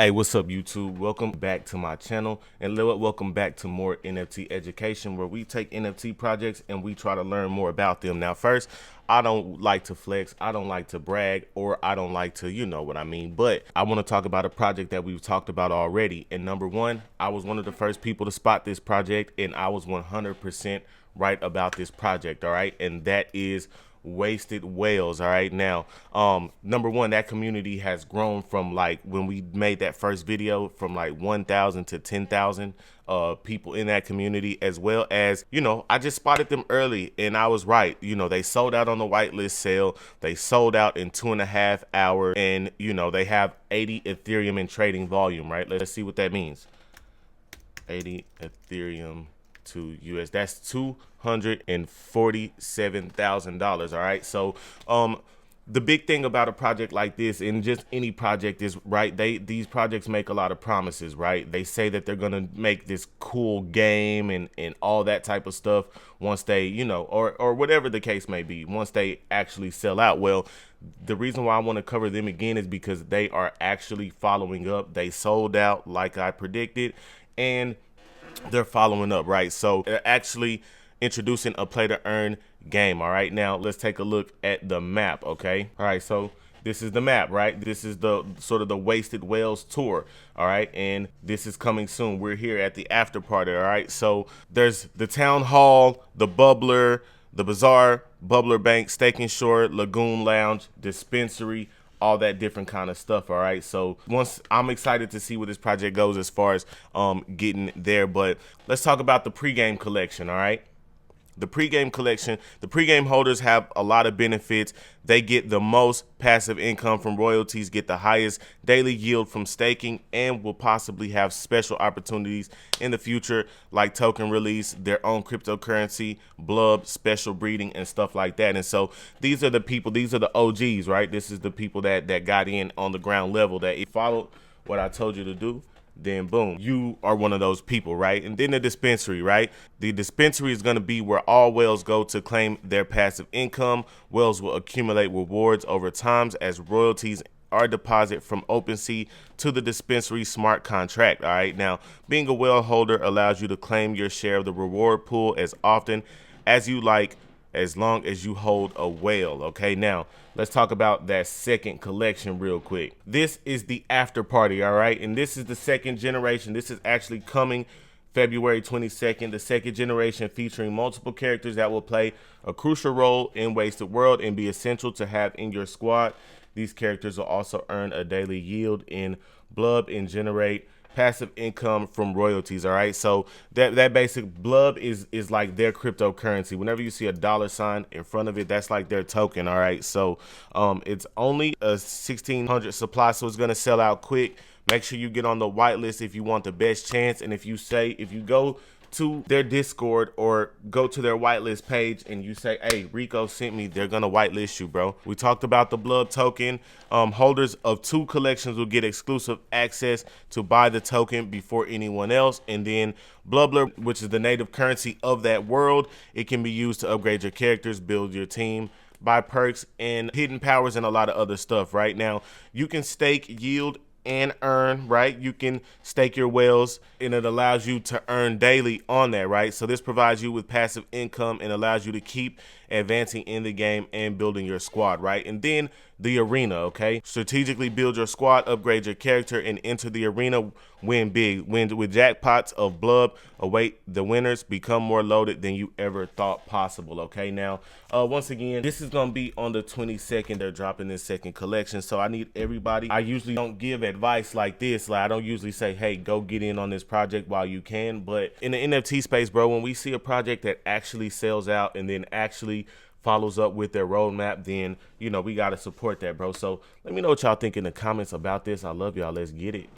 Hey, what's up, YouTube? Welcome back to my channel, and welcome back to more NFT education, where we take NFT projects and we try to learn more about them. Now, first, I don't like to flex, I don't like to brag, or I don't like to, you know what I mean, but I want to talk about a project that we've talked about already. And number one, I was one of the first people to spot this project, and I was 100% right about this project, all right? And that is wasted whales. All right, now number one, that community has grown from, like, when we made that first video, from like 1,000 to 10,000 people in that community, as well as, you know, I just spotted them early and I was right. You know, they sold out on the whitelist sale. They sold out in 2.5 hours, and you know, they have 80 Ethereum in trading volume. Right, let's see what that means. 80 Ethereum to US, that's $247,000. All right, so the big thing about a project like this, and just any project, is, right, these projects make a lot of promises, right? They say that they're gonna make this cool game and all that type of stuff once they, you know, or whatever the case may be, once they actually sell out. Well, the reason why I want to cover them again is because they are actually following up. They sold out like I predicted, and they're following up, right? So they're actually introducing a play to earn game. All right, now let's take a look at the map. Okay, all right, so this is the map, right? This is the sort of the Wasted Whales tour. All right, and this is coming soon. We're here at the after party. All right, so there's the town hall, the bubbler, the bazaar, bubbler bank, staking shore, lagoon lounge, dispensary, all that different kind of stuff. All right, so once, I'm excited to see where this project goes as far as getting there. But let's talk about the pregame collection. All right, the pregame collection, the pregame holders have a lot of benefits. They get the most passive income from royalties, get the highest daily yield from staking, and will possibly have special opportunities in the future, like token release, their own cryptocurrency, blub, special breeding, and stuff like that. And so these are the people, these are the OGs, right? This is the people that got in on the ground level, that if followed what I told you to do, then boom, you are one of those people, right? And then the dispensary, right? The dispensary is going to be where all whales go to claim their passive income. Whales will accumulate rewards over time as royalties are deposited from OpenSea to the dispensary smart contract. All right, now being a whale holder allows you to claim your share of the reward pool as often as you like, as long as you hold a whale. Okay, now let's talk about that second collection real quick. This is the after party, all right, and this is the second generation. This is actually coming February 22nd, the second generation, featuring multiple characters that will play a crucial role in Wasted World and be essential to have in your squad. These characters will also earn a daily yield in blub and generate passive income from royalties. All right, so that basic blub is like their cryptocurrency. Whenever you see a $ in front of it, that's like their token. All right, so it's only a 1,600 supply, so it's going to sell out quick. Make sure you get on the whitelist if you want the best chance. And if you go to their Discord or go to their whitelist page and you say, hey, Rico sent me, they're gonna whitelist you, bro. We talked about the blood token. Holders of 2 collections will get exclusive access to buy the token before anyone else. And then Blubler, which is the native currency of that world, it can be used to upgrade your characters, build your team, buy perks and hidden powers, and a lot of other stuff. Right now, you can stake, yield, and earn, right? You can stake your whales and it allows you to earn daily on that, right? So this provides you with passive income and allows you to keep advancing in the game and building your squad, right? And then the arena, okay? Strategically build your squad, upgrade your character, and enter the arena. Win big. Win with jackpots of blub. Await the winners. Become more loaded than you ever thought possible. Okay, now once again, this is gonna be on the 22nd. They're dropping this second collection, so I need everybody. I usually don't give advice like this. Like, I don't usually say, hey, go get in on this project while you can. But in the NFT space, bro, when we see a project that actually sells out and then actually follows up with their roadmap, then, you know, we got to support that, bro. So let me know what y'all think in the comments about this. I love y'all. Let's get it.